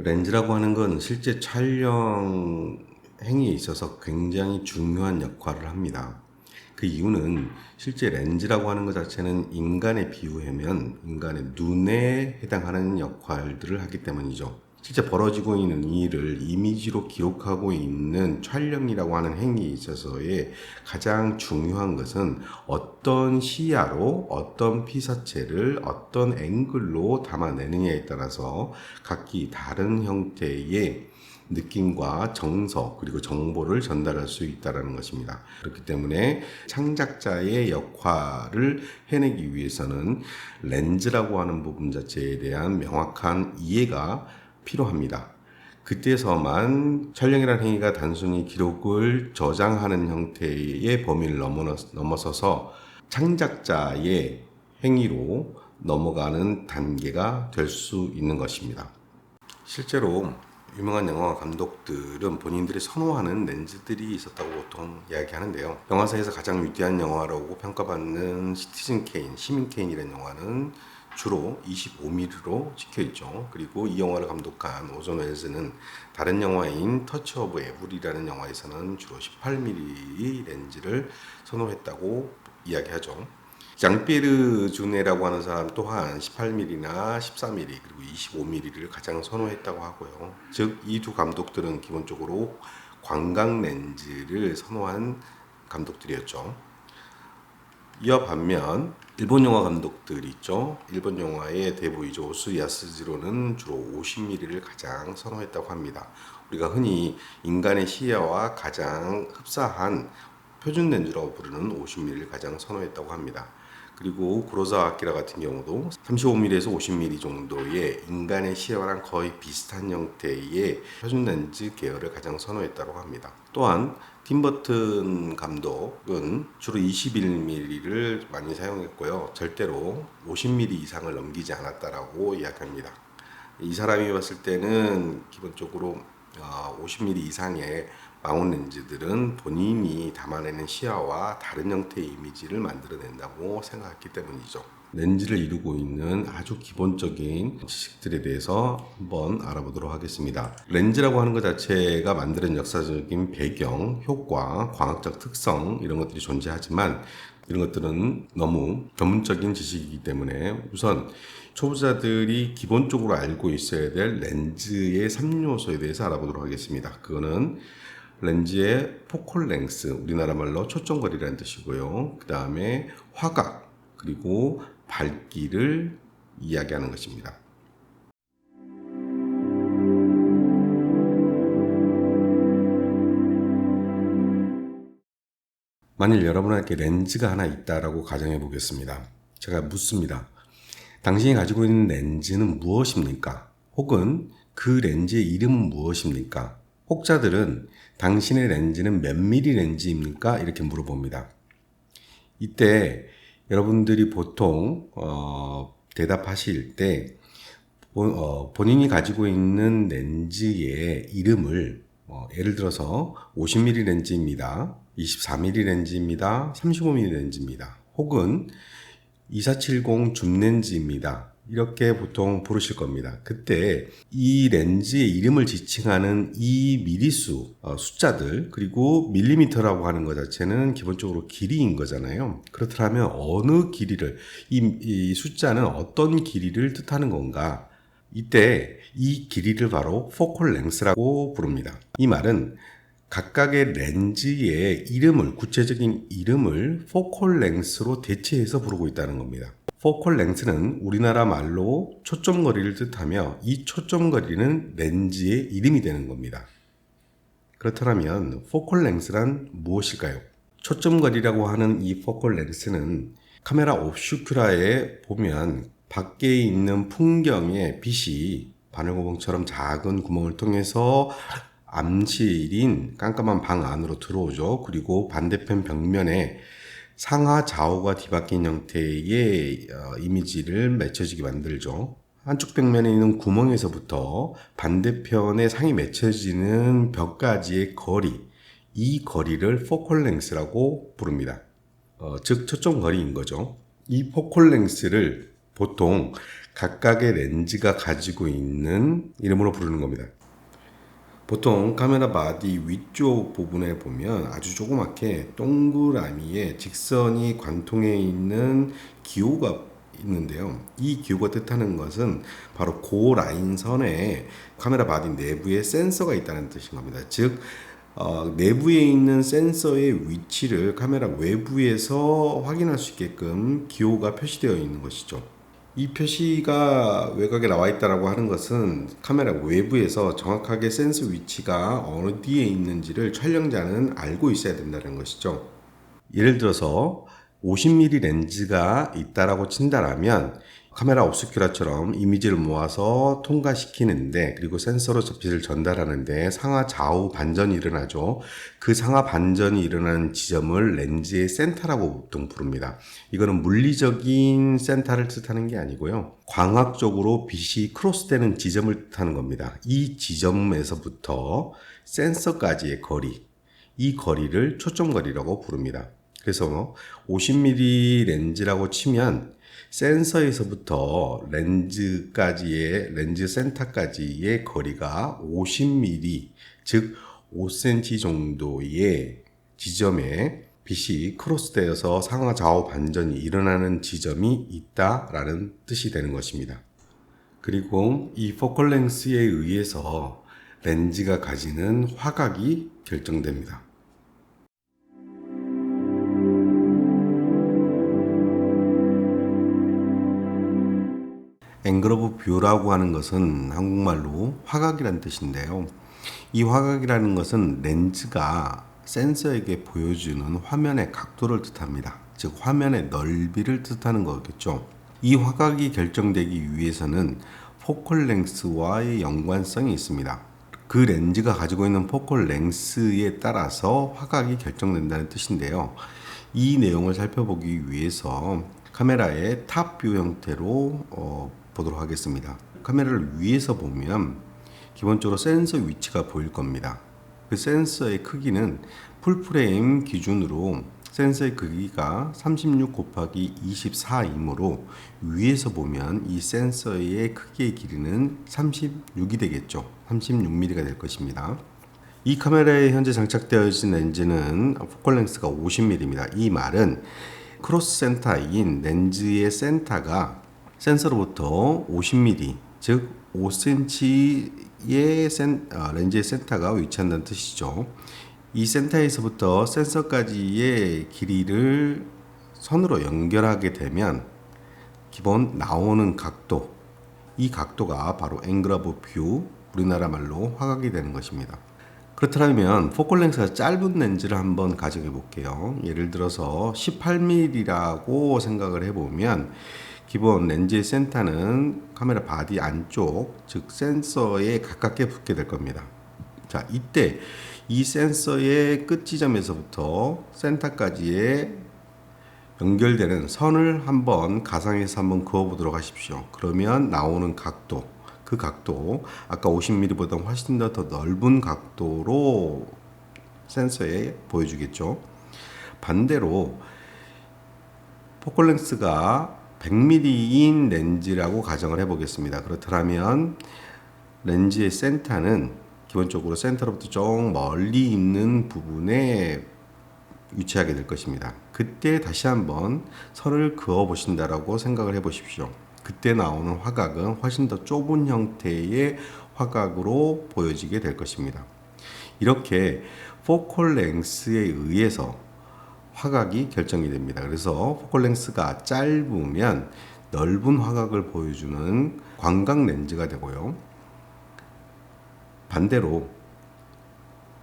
렌즈라고 하는 건 실제 촬영 행위에 있어서 굉장히 중요한 역할을 합니다. 그 이유는 실제 렌즈라고 하는 것 자체는 인간에 비유하면 인간의 눈에 해당하는 역할들을 하기 때문이죠. 실제 벌어지고 있는 일을 이미지로 기록하고 있는 촬영이라고 하는 행위에 있어서의 가장 중요한 것은 어떤 시야로 어떤 피사체를 어떤 앵글로 담아내느냐에 따라서 각기 다른 형태의 느낌과 정서 그리고 정보를 전달할 수 있다는 것입니다. 그렇기 때문에 창작자의 역할을 해내기 위해서는 렌즈라고 하는 부분 자체에 대한 명확한 이해가 필요합니다. 그때서만 촬영이라는 행위가 단순히 기록을 저장하는 형태의 범위를 넘어서서 창작자의 행위로 넘어가는 단계가 될 수 있는 것입니다. 실제로 유명한 영화 감독들은 본인들이 선호하는 렌즈들이 있었다고 보통 이야기하는데요. 영화사에서 가장 위대한 영화라고 평가받는 시티즌 케인, 시민 케인이라는 영화는 주로 25mm로 찍혀있죠. 그리고 이 영화를 감독한 오존 웰즈는 다른 영화인 터치 오브 에블이라는 영화에서는 주로 18mm 렌즈를 선호했다고 이야기하죠. 장피에르 주네라고 하는 사람 또한 18mm나 14mm 그리고 25mm를 가장 선호했다고 하고요. 즉 이 두 감독들은 기본적으로 광각 렌즈를 선호한 감독들이었죠. 이어 반면 일본 영화 감독들 있죠. 일본 영화의 대부이죠. 오스 야스지로는 주로 50mm를 가장 선호했다고 합니다. 우리가 흔히 인간의 시야와 가장 흡사한 표준 렌즈라고 부르는 50mm를 가장 선호했다고 합니다. 그리고 구로사와 아키라 같은 경우도 35mm에서 50mm 정도의 인간의 시야랑 거의 비슷한 형태의 표준 렌즈 계열을 가장 선호했다고 합니다. 또한 팀버튼 감독은 주로 21mm를 많이 사용했고요. 절대로 50mm 이상을 넘기지 않았다라고 이야기합니다. 이 사람이 봤을 때는 기본적으로 50mm 이상의 망원 렌즈들은 본인이 담아내는 시야와 다른 형태의 이미지를 만들어낸다고 생각했기 때문이죠. 렌즈를 이루고 있는 아주 기본적인 지식들에 대해서 한번 알아보도록 하겠습니다. 렌즈라고 하는 것 자체가 만드는 역사적인 배경, 효과, 광학적 특성 이런 것들이 존재하지만 이런 것들은 너무 전문적인 지식이기 때문에 우선 초보자들이 기본적으로 알고 있어야 될 렌즈의 3요소에 대해서 알아보도록 하겠습니다. 그거는 렌즈의 포컬 랭스, 우리나라 말로 초점거리라는 뜻이고요. 그 다음에 화각, 그리고 밝기를 이야기하는 것입니다. 만일 여러분에게 렌즈가 하나 있다라고 가정해 보겠습니다. 제가 묻습니다. 당신이 가지고 있는 렌즈는 무엇입니까? 혹은 그 렌즈의 이름은 무엇입니까? 혹자들은 당신의 렌즈는 몇 미리 렌즈입니까? 이렇게 물어봅니다. 이때 여러분들이 보통 대답하실 때 본인이 가지고 있는 렌즈의 이름을 예를 들어서 50mm 렌즈입니다. 24mm 렌즈입니다. 35mm 렌즈입니다. 혹은 2470 줌 렌즈입니다. 이렇게 보통 부르실 겁니다. 그때 이 렌즈의 이름을 지칭하는 이 미리수, 숫자들, 그리고 밀리미터라고 하는 것 자체는 기본적으로 길이인 거잖아요. 그렇다면 어느 길이를, 이 숫자는 어떤 길이를 뜻하는 건가? 이때 이 길이를 바로 포컬 랭스라고 부릅니다. 이 말은 각각의 렌즈의 이름을, 구체적인 이름을 포컬 랭스로 대체해서 부르고 있다는 겁니다. 포컬 랭스는 우리나라 말로 초점거리를 뜻하며 이 초점거리는 렌즈의 이름이 되는 겁니다. 그렇다면 포컬 랭스란 무엇일까요? 초점거리라고 하는 이 포컬 랭스는 카메라 옵슈큐라에 보면 밖에 있는 풍경의 빛이 바늘구멍처럼 작은 구멍을 통해서 암실인 깜깜한 방 안으로 들어오죠. 그리고 반대편 벽면에 상하 좌우가 뒤바뀐 형태의 이미지를 맺혀지게 만들죠. 한쪽 벽면에 있는 구멍에서부터 반대편에 상이 맺혀지는 벽까지의 거리, 이 거리를 포컬 랭스라고 부릅니다. 즉 초점 거리인 거죠. 이 포컬 랭스를 보통 각각의 렌즈가 가지고 있는 이름으로 부르는 겁니다. 보통 카메라 바디 위쪽 부분에 보면 아주 조그맣게 동그라미에 직선이 관통해 있는 기호가 있는데요. 이 기호가 뜻하는 것은 바로 그 라인 선에 카메라 바디 내부에 센서가 있다는 뜻인 겁니다. 즉 내부에 있는 센서의 위치를 카메라 외부에서 확인할 수 있게끔 기호가 표시되어 있는 것이죠. 이 표시가 외곽에 나와 있다고 하는 것은 카메라 외부에서 정확하게 센서 위치가 어느 뒤에 있는지를 촬영자는 알고 있어야 된다는 것이죠. 예를 들어서 50mm 렌즈가 있다라고 친다라면 카메라 옵스큐라처럼 이미지를 모아서 통과시키는데, 그리고 센서로 빛을 전달하는데 상하 좌우 반전이 일어나죠. 그 상하 반전이 일어나는 지점을 렌즈의 센터라고 보통 부릅니다. 이거는 물리적인 센터를 뜻하는 게 아니고요, 광학적으로 빛이 크로스되는 지점을 뜻하는 겁니다. 이 지점에서부터 센서까지의 거리, 이 거리를 초점거리라고 부릅니다. 그래서 50mm 렌즈라고 치면 센서에서부터 렌즈 센터까지의 거리가 50mm, 즉 5cm 정도의 지점에 빛이 크로스되어서 상하 좌우 반전이 일어나는 지점이 있다라는 뜻이 되는 것입니다. 그리고 이 포컬 랭스에 의해서 렌즈가 가지는 화각이 결정됩니다. 앵글 오브 뷰라고 하는 것은 한국말로 화각이라는 뜻인데요. 이 화각이라는 것은 렌즈가 센서에게 보여주는 화면의 각도를 뜻합니다. 즉 화면의 넓이를 뜻하는 거겠죠. 이 화각이 결정되기 위해서는 포컬 랭스와의 연관성이 있습니다. 그 렌즈가 가지고 있는 포컬 랭스에 따라서 화각이 결정된다는 뜻인데요. 이 내용을 살펴보기 위해서 카메라의 탑뷰 형태로 보도록 하겠습니다. 카메라를 위에서 보면 기본적으로 센서 위치가 보일 겁니다. 그 센서의 크기는 풀프레임 기준으로 센서의 크기가 36 곱하기 24이므로 위에서 보면 이 센서의 크기의 길이는 36이 되겠죠. 36mm가 될 것입니다. 이 카메라에 현재 장착되어진 렌즈는 포컬 랭스가 50mm입니다. 이 말은 크로스 센터인 렌즈의 센터가 센서로부터 50mm, 즉 5cm의 렌즈의 센터가 위치한다는 뜻이죠. 이 센터에서부터 센서까지의 길이를 선으로 연결하게 되면 기본 나오는 각도, 이 각도가 바로 앵글 오브 뷰, 우리나라 말로 화각이 되는 것입니다. 그렇다면 포컬 랭스가 짧은 렌즈를 한번 가정해 볼게요. 예를 들어서 18mm라고 생각을 해보면 기본 렌즈의 센터는 카메라 바디 안쪽, 즉 센서에 가깝게 붙게 될 겁니다. 자, 이때 이 센서의 끝 지점에서부터 센터까지의 연결되는 선을 한번 가상에서 한번 그어 보도록 하십시오. 그러면 나오는 각도, 그 각도 아까 50mm보다 훨씬 더 넓은 각도로 센서에 보여주겠죠. 반대로 포컬 랭스가 100mm인 렌즈라고 가정을 해보겠습니다. 그렇다면 렌즈의 센터는 기본적으로 센터로부터 좀 멀리 있는 부분에 위치하게 될 것입니다. 그때 다시 한번 선을 그어 보신다라고 생각을 해 보십시오. 그때 나오는 화각은 훨씬 더 좁은 형태의 화각으로 보여지게 될 것입니다. 이렇게 포컬 랭스에 의해서 화각이 결정이 됩니다. 그래서 포컬 랭스가 짧으면 넓은 화각을 보여주는 광각 렌즈가 되고요. 반대로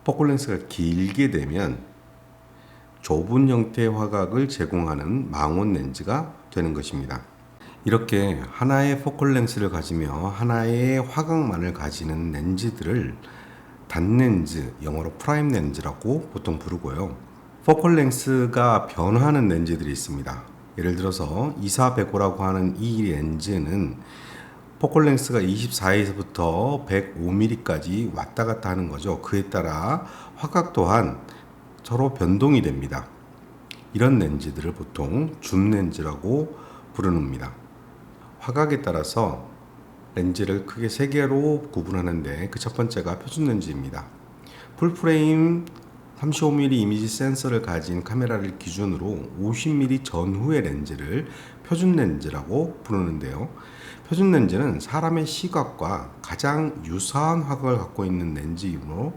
포컬 랭스가 길게 되면 좁은 형태의 화각을 제공하는 망원 렌즈가 되는 것입니다. 이렇게 하나의 포컬 랭스를 가지며 하나의 화각만을 가지는 렌즈들을 단렌즈, 영어로 프라임 렌즈라고 보통 부르고요. 포컬 랭스가 변화하는 렌즈들이 있습니다. 예를 들어서 2405라고 하는 이 렌즈는 포컬 랭스가 24에서부터 105mm까지 왔다 갔다 하는 거죠. 그에 따라 화각 또한 서로 변동이 됩니다. 이런 렌즈들을 보통 줌 렌즈라고 부릅니다. 화각에 따라서 렌즈를 크게 3개로 구분하는데 그 첫 번째가 표준 렌즈입니다. 풀프레임 35mm 이미지 센서를 가진 카메라를 기준으로 50mm 전후의 렌즈를 표준 렌즈라고 부르는데요. 표준 렌즈는 사람의 시각과 가장 유사한 화각을 갖고 있는 렌즈이므로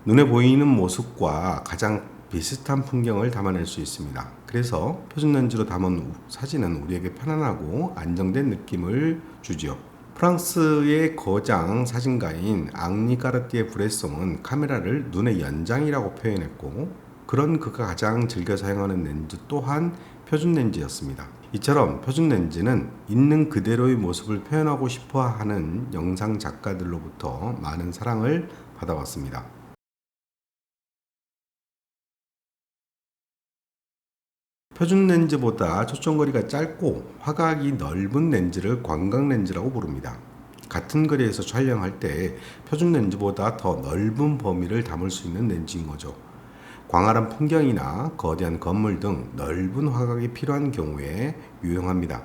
눈에 보이는 모습과 가장 비슷한 풍경을 담아낼 수 있습니다. 그래서 표준 렌즈로 담은 사진은 우리에게 편안하고 안정된 느낌을 주지요. 프랑스의 거장 사진가인 앙리 까르띠에 브레송은 카메라를 눈의 연장이라고 표현했고, 그런 그가 가장 즐겨 사용하는 렌즈 또한 표준 렌즈였습니다. 이처럼 표준 렌즈는 있는 그대로의 모습을 표현하고 싶어 하는 영상 작가들로부터 많은 사랑을 받아왔습니다. 표준 렌즈보다 초점거리가 짧고 화각이 넓은 렌즈를 광각 렌즈라고 부릅니다. 같은 거리에서 촬영할 때 표준 렌즈보다 더 넓은 범위를 담을 수 있는 렌즈인 거죠. 광활한 풍경이나 거대한 건물 등 넓은 화각이 필요한 경우에 유용합니다.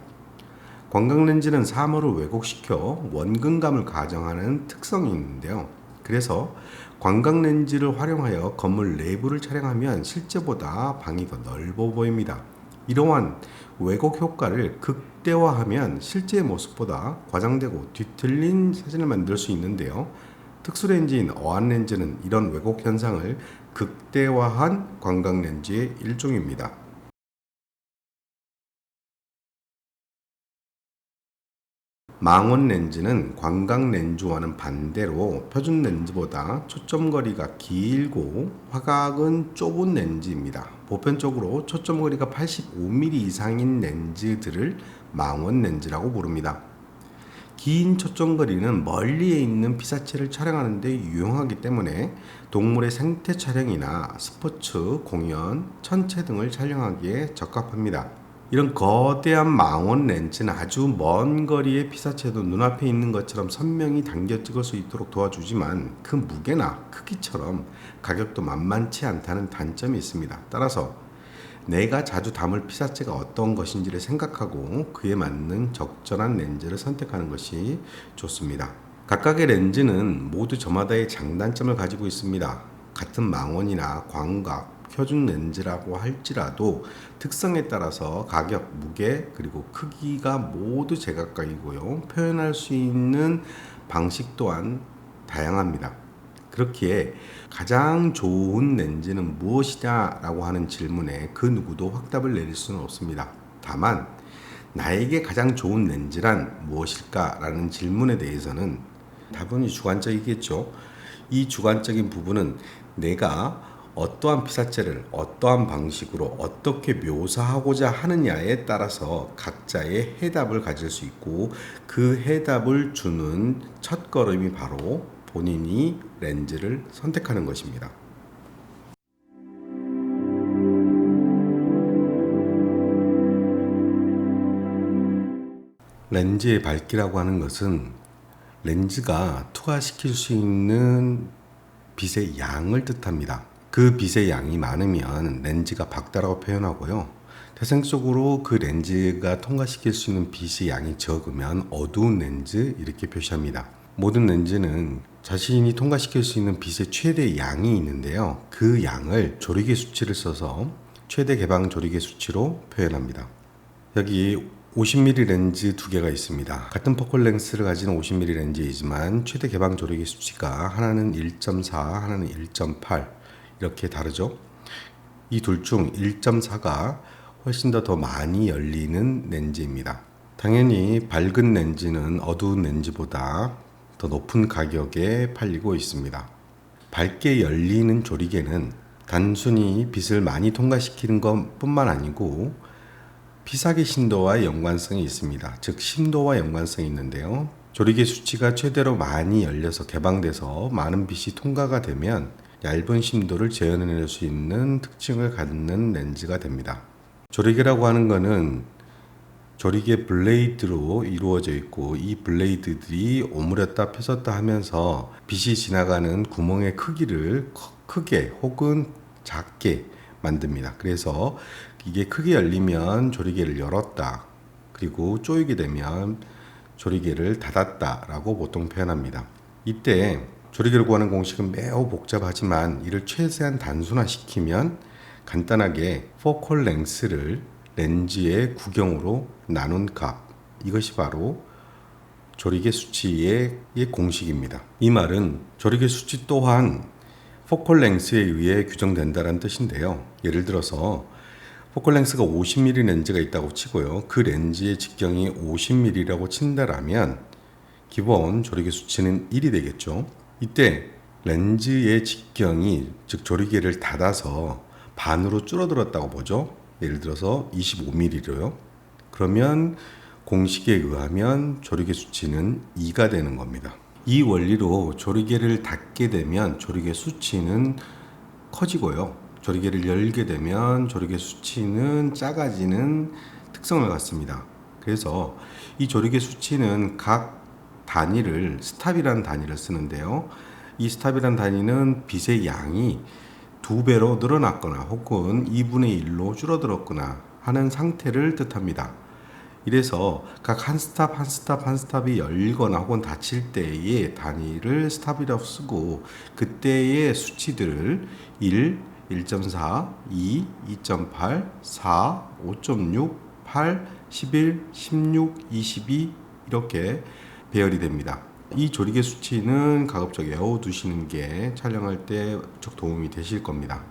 광각 렌즈는 사물을 왜곡시켜 원근감을 가정하는 특성이 있는데요. 그래서 광각 렌즈를 활용하여 건물 내부를 촬영하면 실제보다 방이 더 넓어 보입니다. 이러한 왜곡 효과를 극대화하면 실제의 모습보다 과장되고 뒤틀린 사진을 만들 수 있는데요. 특수 렌즈인 어안 렌즈는 이런 왜곡 현상을 극대화한 광각 렌즈의 일종입니다. 망원 렌즈는 광각 렌즈와는 반대로 표준 렌즈보다 초점거리가 길고 화각은 좁은 렌즈입니다. 보편적으로 초점거리가 85mm 이상인 렌즈들을 망원 렌즈라고 부릅니다. 긴 초점거리는 멀리에 있는 피사체를 촬영하는 데 유용하기 때문에 동물의 생태 촬영이나 스포츠, 공연, 천체 등을 촬영하기에 적합합니다. 이런 거대한 망원 렌즈는 아주 먼 거리의 피사체도 눈앞에 있는 것처럼 선명히 당겨 찍을 수 있도록 도와주지만 그 무게나 크기처럼 가격도 만만치 않다는 단점이 있습니다. 따라서 내가 자주 담을 피사체가 어떤 것인지를 생각하고 그에 맞는 적절한 렌즈를 선택하는 것이 좋습니다. 각각의 렌즈는 모두 저마다의 장단점을 가지고 있습니다. 같은 망원이나 광각, 표준 렌즈라고 할지라도 특성에 따라서 가격, 무게, 그리고 크기가 모두 제각각이고요. 표현할 수 있는 방식 또한 다양합니다. 그렇기에 가장 좋은 렌즈는 무엇이냐라고 하는 질문에 그 누구도 확답을 내릴 수는 없습니다. 다만 나에게 가장 좋은 렌즈란 무엇일까라는 질문에 대해서는 답은 주관적이겠죠. 이 주관적인 부분은 내가 어떠한 피사체를 어떠한 방식으로 어떻게 묘사하고자 하느냐에 따라서 각자의 해답을 가질 수 있고, 그 해답을 주는 첫걸음이 바로 본인이 렌즈를 선택하는 것입니다. 렌즈의 밝기라고 하는 것은 렌즈가 투과시킬 수 있는 빛의 양을 뜻합니다. 그 빛의 양이 많으면 렌즈가 밝다라고 표현하고요. 태생적으로 그 렌즈가 통과시킬 수 있는 빛의 양이 적으면 어두운 렌즈 이렇게 표시합니다. 모든 렌즈는 자신이 통과시킬 수 있는 빛의 최대 양이 있는데요. 그 양을 조리개 수치를 써서 최대 개방 조리개 수치로 표현합니다. 여기 50mm 렌즈 두 개가 있습니다. 같은 포컬 랭스를 가진 50mm 렌즈이지만 최대 개방 조리개 수치가 하나는 1.4, 하나는 1.8 이렇게 다르죠. 이 둘 중 1.4가 훨씬 더 많이 열리는 렌즈입니다. 당연히 밝은 렌즈는 어두운 렌즈보다 더 높은 가격에 팔리고 있습니다. 밝게 열리는 조리개는 단순히 빛을 많이 통과시키는 것뿐만 아니고 피사계 신도와 연관성이 있습니다. 즉 심도와 연관성이 있는데요. 조리개 수치가 최대로 많이 열려서 개방돼서 많은 빛이 통과가 되면 얇은 심도를 재현해낼 수 있는 특징을 갖는 렌즈가 됩니다. 조리개라고 하는 것은 조리개 블레이드로 이루어져 있고, 이 블레이드들이 오므렸다 펴섰다 하면서 빛이 지나가는 구멍의 크기를 크게 혹은 작게 만듭니다. 그래서 이게 크게 열리면 조리개를 열었다, 그리고 조이게 되면 조리개를 닫았다 라고 보통 표현합니다. 이때 조리개를 구하는 공식은 매우 복잡하지만 이를 최대한 단순화시키면 간단하게 포컬 랭스를 렌즈의 구경으로 나눈 값, 이것이 바로 조리개 수치의 공식입니다. 이 말은 조리개 수치 또한 포컬 랭스에 의해 규정된다는 뜻인데요. 예를 들어서 포컬 랭스가 50mm 렌즈가 있다고 치고요, 그 렌즈의 직경이 50mm라고 친다라면 기본 조리개 수치는 1이 되겠죠. 이때 렌즈의 직경이, 즉 조리개를 닫아서 반으로 줄어들었다고 보죠. 예를 들어서 25mm로요. 그러면 공식에 의하면 조리개 수치는 2가 되는 겁니다. 이 원리로 조리개를 닫게 되면 조리개 수치는 커지고요, 조리개를 열게 되면 조리개 수치는 작아지는 특성을 갖습니다. 그래서 이 조리개 수치는 각 단위를 스탑이라는 단위를 쓰는데요, 이 스탑이라는 단위는 빛의 양이 2배로 늘어났거나 혹은 2분의 1로 줄어들었거나 하는 상태를 뜻합니다. 이래서 각 한 스탑 한 스탑 한 스탑이 열거나 혹은 닫힐 때의 단위를 스탑이라고 쓰고, 그때의 수치들을 1, 1.4, 2, 2.8, 4, 5.6, 8, 11, 16, 22 이렇게 배열이 됩니다. 이 조리개 수치는 가급적 외워두시는 게 촬영할 때 무척 도움이 되실 겁니다.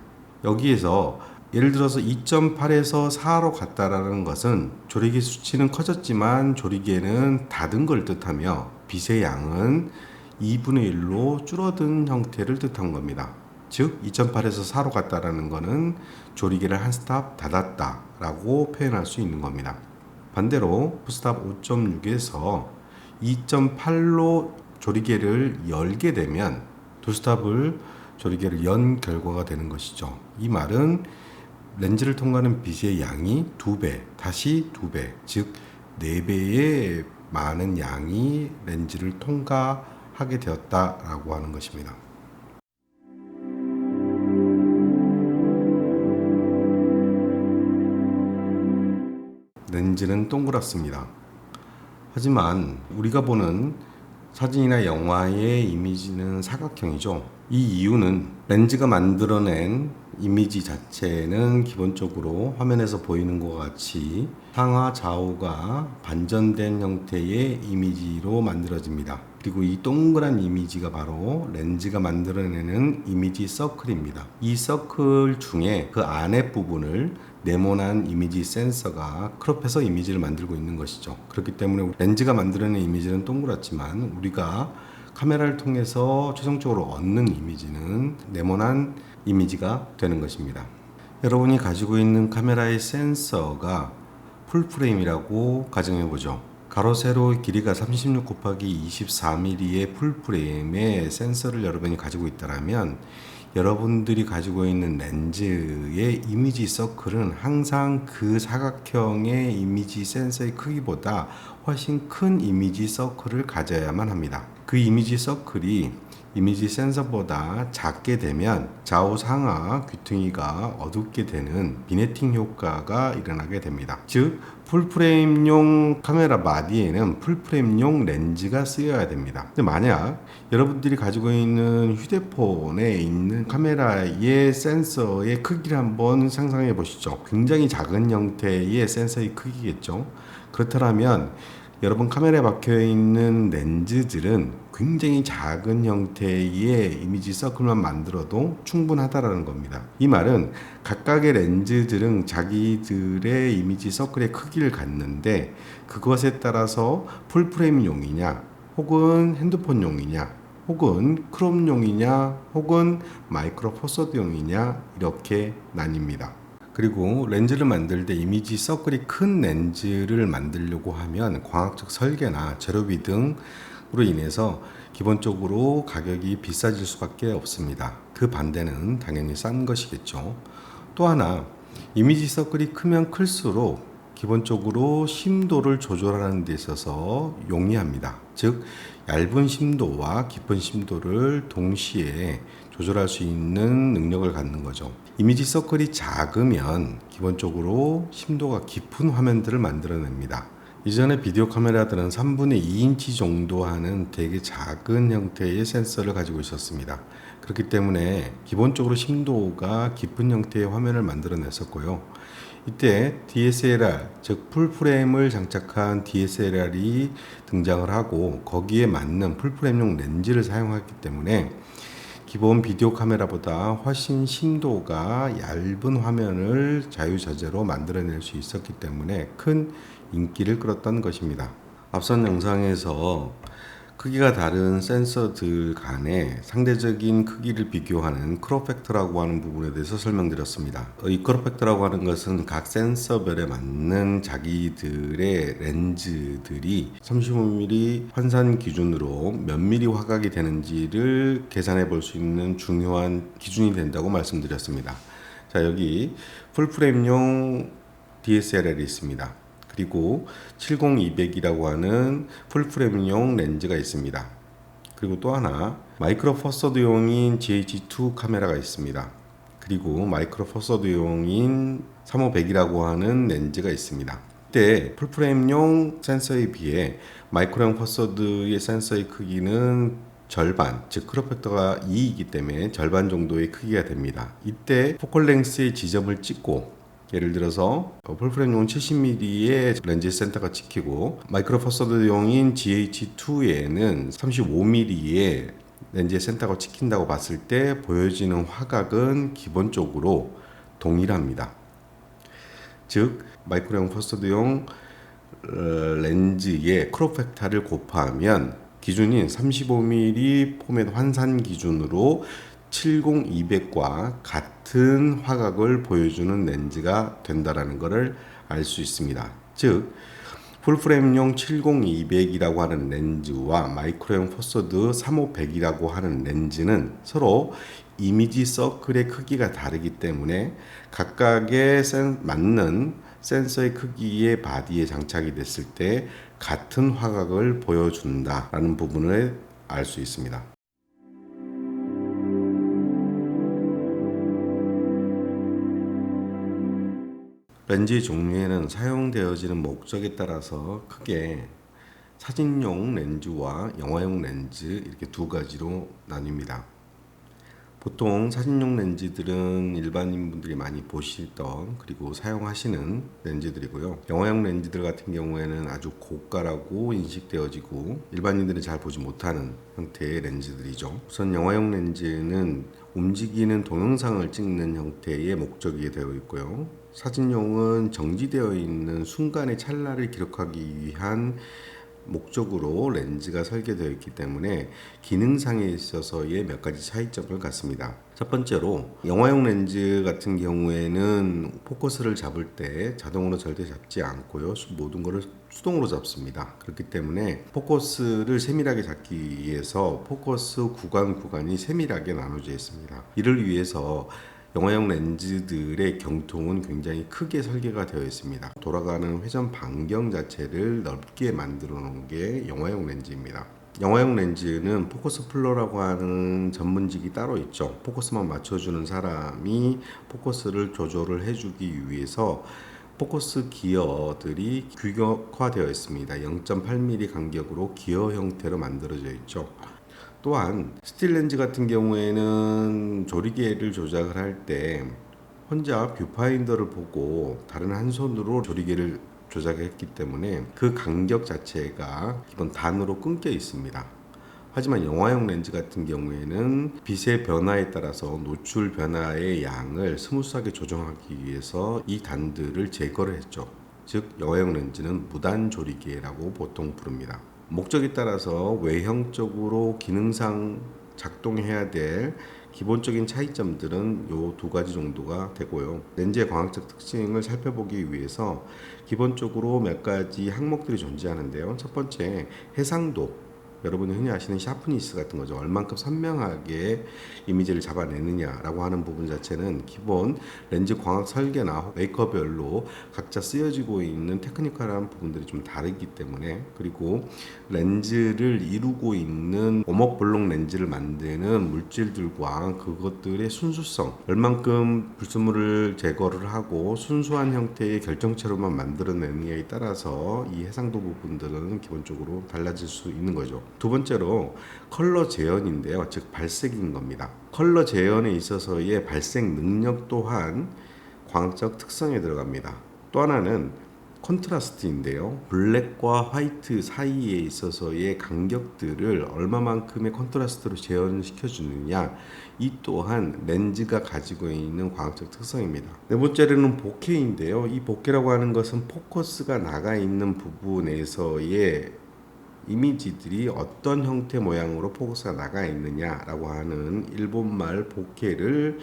여기에서 예를 들어서 2.8에서 4로 갔다라는 것은 조리개 수치는 커졌지만 조리개는 닫은 걸 뜻하며 빛의 양은 2분의 1로 줄어든 형태를 뜻한 겁니다. 즉 2.8에서 4로 갔다라는 것은 조리개를 한 스탑 닫았다 라고 표현할 수 있는 겁니다. 반대로 스탑 5.6에서 2.8로 조리개를 열게 되면 두 스탑을 조리개를 연 결과가 되는 것이죠. 이 말은 렌즈를 통과하는 빛의 양이 2배, 다시 2배, 즉 4배의 많은 양이 렌즈를 통과하게 되었다라고 하는 것입니다. 렌즈는 동그랗습니다. 하지만 우리가 보는 사진이나 영화의 이미지는 사각형이죠. 이 이유는 렌즈가 만들어낸 이미지 자체는 기본적으로 화면에서 보이는 것 같이 상하 좌우가 반전된 형태의 이미지로 만들어집니다. 그리고 이 동그란 이미지가 바로 렌즈가 만들어내는 이미지 서클입니다. 이 서클 중에 그 안에 부분을 네모난 이미지 센서가 크롭해서 이미지를 만들고 있는 것이죠. 그렇기 때문에 렌즈가 만들어낸 이미지는 동그랗지만 우리가 카메라를 통해서 최종적으로 얻는 이미지는 네모난 이미지가 되는 것입니다. 여러분이 가지고 있는 카메라의 센서가 풀프레임이라고 가정해보죠. 가로 세로 길이가 36 곱하기 24mm의 풀프레임의 센서를 여러분이 가지고 있다면 여러분들이 가지고 있는 렌즈의 이미지 서클은 항상 그 사각형의 이미지 센서의 크기보다 훨씬 큰 이미지 서클을 가져야만 합니다. 그 이미지 서클이 이미지 센서보다 작게 되면 좌우 상하 귀퉁이가 어둡게 되는 비네팅 효과가 일어나게 됩니다. 즉 풀프레임용 카메라 바디에는 풀프레임용 렌즈가 쓰여야 됩니다. 근데 만약 여러분들이 가지고 있는 휴대폰에 있는 카메라의 센서의 크기를 한번 상상해 보시죠. 굉장히 작은 형태의 센서의 크기겠죠. 그렇다면 여러분 카메라에 박혀 있는 렌즈들은 굉장히 작은 형태의 이미지 서클만 만들어도 충분하다라는 겁니다. 이 말은 각각의 렌즈들은 자기들의 이미지 서클의 크기를 갖는데 그것에 따라서 풀프레임용이냐 혹은 핸드폰용이냐 혹은 크롭용이냐 혹은 마이크로 포서드용이냐 이렇게 나뉩니다. 그리고 렌즈를 만들 때 이미지 서클이 큰 렌즈를 만들려고 하면 광학적 설계나 재료비 등 인해서 기본적으로 가격이 비싸질 수밖에 없습니다. 그 반대는 당연히 싼 것이겠죠. 또 하나, 이미지 서클이 크면 클수록 기본적으로 심도를 조절하는 데 있어서 용이합니다. 즉, 얇은 심도와 깊은 심도를 동시에 조절할 수 있는 능력을 갖는 거죠. 이미지 서클이 작으면 기본적으로 심도가 깊은 화면들을 만들어냅니다. 이전에 비디오 카메라들은 3분의 2인치 정도 하는 되게 작은 형태의 센서를 가지고 있었습니다. 그렇기 때문에 기본적으로 심도가 깊은 형태의 화면을 만들어냈었고요. 이때 DSLR, 즉 풀프레임을 장착한 DSLR이 등장을 하고 거기에 맞는 풀프레임용 렌즈를 사용했기 때문에 기본 비디오 카메라보다 훨씬 심도가 얇은 화면을 자유자재로 만들어낼 수 있었기 때문에 큰 인기를 끌었던 것입니다. 앞선 영상에서 크기가 다른 센서들 간의 상대적인 크기를 비교하는 크롭 팩터라고 하는 부분에 대해서 설명드렸습니다. 이 크롭 팩터라고 하는 것은 각 센서별에 맞는 자기들의 렌즈들이 35mm 환산 기준으로 몇 mm 화각이 되는지를 계산해 볼 수 있는 중요한 기준이 된다고 말씀드렸습니다. 자, 여기 풀프레임용 DSLR이 있습니다. 그리고 70-200이라고 하는 풀프레임용 렌즈가 있습니다. 그리고 또 하나 마이크로 포서드용인 GH2 카메라가 있습니다. 그리고 마이크로 포서드용인 3500이라고 하는 렌즈가 있습니다. 이때 풀프레임용 센서에 비해 마이크로형 포서드의 센서의 크기는 절반, 즉 크롭 팩터가 2이기 때문에 절반 정도의 크기가 됩니다. 이때 포컬 랭스의 지점을 찍고 예를 들어서 풀프레임용 70mm의 렌즈 센터가 찍히고 마이크로 포서드용인 GH2에는 35mm의 렌즈 센터가 찍힌다고 봤을 때 보여지는 화각은 기본적으로 동일합니다. 즉 마이크로형 포서드용 렌즈의 크롭 팩터를 곱하면 기준인 35mm 포맷 환산 기준으로 70-200과 같은 화각을 보여주는 렌즈가 된다라는 것을 알 수 있습니다. 즉 풀프레임용 70-200이라고 하는 렌즈와 마이크로형 포서드 3500이라고 하는 렌즈는 서로 이미지 서클의 크기가 다르기 때문에 각각의 맞는 센서의 크기의 바디에 장착이 됐을 때 같은 화각을 보여준다라는 부분을 알 수 있습니다. 렌즈의 종류에는 사용되어지는 목적에 따라서 크게 사진용 렌즈와 영화용 렌즈 이렇게 두 가지로 나뉩니다. 보통 사진용 렌즈들은 일반인분들이 많이 보시던 그리고 사용하시는 렌즈들이고요. 영화용 렌즈들 같은 경우에는 아주 고가라고 인식되어지고 일반인들이 잘 보지 못하는 형태의 렌즈들이죠. 우선 영화용 렌즈는 움직이는 동영상을 찍는 형태의 목적이 되어 있고요. 사진용은 정지되어 있는 순간의 찰나를 기록하기 위한 목적으로 렌즈가 설계되어 있기 때문에 기능상에 있어서의 몇 가지 차이점을 갖습니다. 첫 번째로 영화용 렌즈 같은 경우에는 포커스를 잡을 때 자동으로 절대 잡지 않고요. 모든 것을 수동으로 잡습니다. 그렇기 때문에 포커스를 세밀하게 잡기 위해서 포커스 구간이 세밀하게 나눠져 있습니다. 이를 위해서 영화용 렌즈들의 경통은 굉장히 크게 설계가 되어 있습니다. 돌아가는 회전 반경 자체를 넓게 만들어 놓은 게 영화용 렌즈입니다. 영화용 렌즈는 포커스 플러라고 하는 전문직이 따로 있죠. 포커스만 맞춰주는 사람이 포커스를 조절을 해주기 위해서 포커스 기어들이 규격화되어 있습니다. 0.8mm 간격으로 기어 형태로 만들어져 있죠. 또한 스틸 렌즈 같은 경우에는 조리개를 조작을 할 때 혼자 뷰파인더를 보고 다른 한 손으로 조리개를 조작했기 때문에 그 간격 자체가 기본 단으로 끊겨 있습니다. 하지만 영화용 렌즈 같은 경우에는 빛의 변화에 따라서 노출 변화의 양을 스무스하게 조정하기 위해서 이 단들을 제거를 했죠. 즉 영화용 렌즈는 무단 조리개라고 보통 부릅니다. 목적에 따라서 외형적으로 기능상 작동해야 될 기본적인 차이점들은 요 두 가지 정도가 되고요. 렌즈의 광학적 특징을 살펴보기 위해서 기본적으로 몇 가지 항목들이 존재하는데요. 첫 번째, 해상도. 여러분이 흔히 아시는 샤프니스 같은 거죠. 얼만큼 선명하게 이미지를 잡아내느냐라고 하는 부분 자체는 기본 렌즈 광학 설계나 메이커별로 각자 쓰여지고 있는 테크니컬한 부분들이 좀 다르기 때문에, 그리고 렌즈를 이루고 있는 오목블록 렌즈를 만드는 물질들과 그것들의 순수성, 얼만큼 불순물을 제거를 하고 순수한 형태의 결정체로만 만들어내느냐에 따라서 이 해상도 부분들은 기본적으로 달라질 수 있는 거죠. 두 번째로 컬러 재현인데요, 즉 발색인 겁니다. 컬러 재현에 있어서의 발색 능력 또한 광학적 특성에 들어갑니다. 또 하나는 컨트라스트인데요, 블랙과 화이트 사이에 있어서의 간격들을 얼마만큼의 컨트라스트로 재현시켜 주느냐, 이 또한 렌즈가 가지고 있는 광학적 특성입니다. 네 번째로는 보케인데요, 이 보케라고 하는 것은 포커스가 나가 있는 부분에서의 이미지들이 어떤 형태 모양으로 포커스가 나가 있느냐라고 하는 일본말 보케를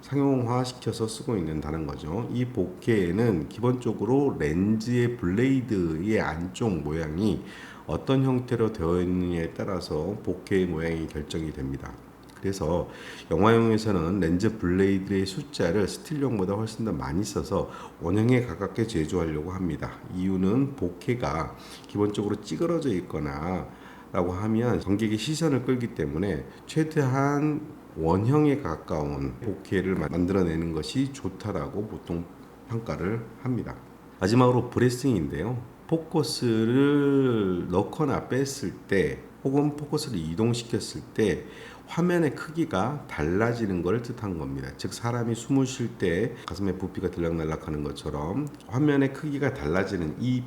상용화시켜서 쓰고 있다는 거죠. 이 보케에는 기본적으로 렌즈의 블레이드의 안쪽 모양이 어떤 형태로 되어 있느냐에 따라서 보케의 모양이 결정이 됩니다. 그래서 영화용에서는 렌즈 블레이드의 숫자를 스틸용보다 훨씬 더 많이 써서 원형에 가깝게 제조하려고 합니다. 이유는 보케가 기본적으로 찌그러져 있거나 라고 하면 관객의 시선을 끌기 때문에 최대한 원형에 가까운 보케를 만들어내는 것이 좋다라고 보통 평가를 합니다. 마지막으로 브레싱인데요, 포커스를 넣거나 뺐을 때 혹은 포커스를 이동시켰을 때 화면의 크기가 달라지는 것을 뜻한 겁니다. 즉 사람이 숨을 쉴 때 가슴에 부피가 들락날락하는 것처럼 화면의 크기가 달라지는 이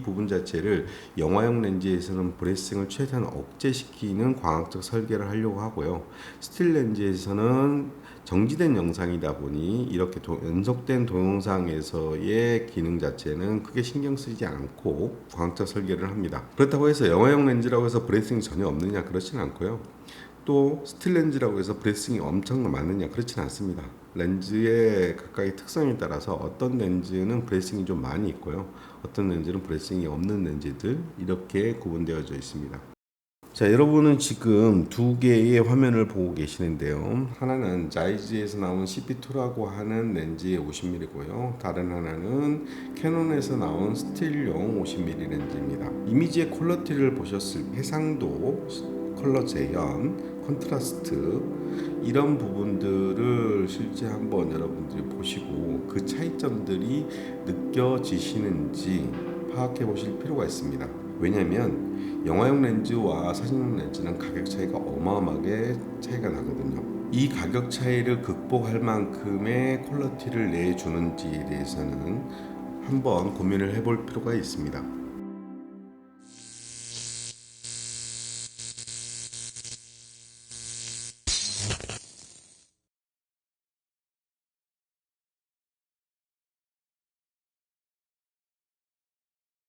부분 자체를 영화용 렌즈에서는 브레싱을 최대한 억제시키는 광학적 설계를 하려고 하고요. 스틸 렌즈에서는 정지된 영상이다 보니 이렇게 연속된 동영상에서의 기능 자체는 크게 신경 쓰지 않고 광학적 설계를 합니다. 그렇다고 해서 영화용 렌즈라고 해서 브레싱이 전혀 없느냐, 그렇지는 않고요. 또 스틸 렌즈라고 해서 브레싱이 엄청 많느냐, 그렇지는 않습니다. 렌즈의 각각의 특성에 따라서 어떤 렌즈는 브레싱이 좀 많이 있고요, 어떤 렌즈는 브레싱이 없는 렌즈들, 이렇게 구분되어져 있습니다. 자, 여러분은 지금 두 개의 화면을 보고 계시는데요, 하나는 자이즈에서 나온 CP2라고 하는 렌즈의 50mm고요, 다른 하나는 캐논에서 나온 스틸용 50mm 렌즈입니다. 이미지의 퀄리티를 보셨을 때 해상도, 컬러 재현, 컨트라스트, 이런 부분들을 실제 한번 여러분들이 보시고 그 차이점들이 느껴지시는지 파악해 보실 필요가 있습니다. 왜냐하면 영화용 렌즈와 사진용 렌즈는 가격 차이가 어마어마하게 차이가 나거든요. 이 가격 차이를 극복할 만큼의 퀄리티를 내주는지에 대해서는 한번 고민을 해볼 필요가 있습니다.